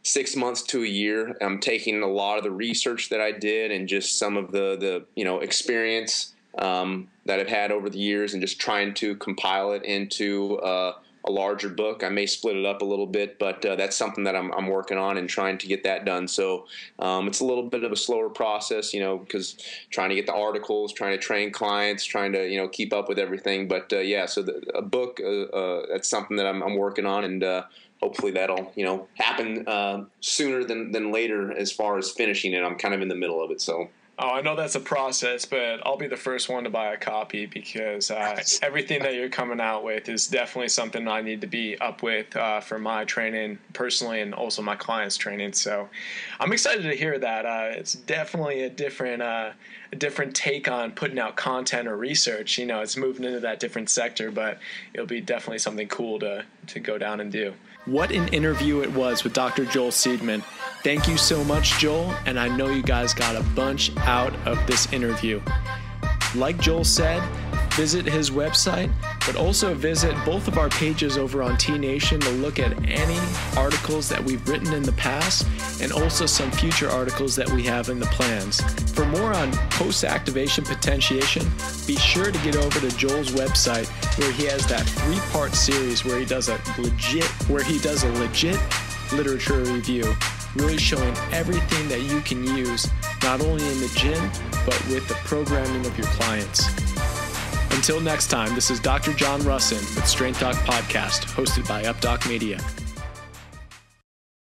Speaker 2: 6 months to a year. I'm taking a lot of the research that I did and just some of the experience that I've had over the years, and just trying to compile it into a larger book. I may split it up a little bit, but that's something that I'm working on and trying to get that done. So it's a little bit of a slower process, because trying to get the articles, trying to train clients, trying to keep up with everything. But so a book, that's something that I'm working on, and hopefully that'll happen sooner than later. As far as finishing it, I'm kind of in the middle of it. So.
Speaker 1: Oh, I know that's a process, but I'll be the first one to buy a copy, because everything that you're coming out with is definitely something I need to be up with for my training personally, and also my clients' training. So I'm excited to hear that. It's definitely a different take on putting out content or research. It's moving into that different sector, but it'll be definitely something cool to go down and do. What an interview it was with Dr. Joel Seedman. Thank you so much, Joel, and I know you guys got a bunch out of this interview. Like Joel said, visit his website, But also visit both of our pages over on T Nation to look at any articles that we've written in the past and also some future articles that we have in the plans. For more on post-activation potentiation, be sure to get over to Joel's website where he has that 3-part series where he does a legit literature review, really showing everything that you can use, not only in the gym, but with the programming of your clients. Until next time, this is Dr. John Rusin with Strength Doc Podcast, hosted by UpDoc Media.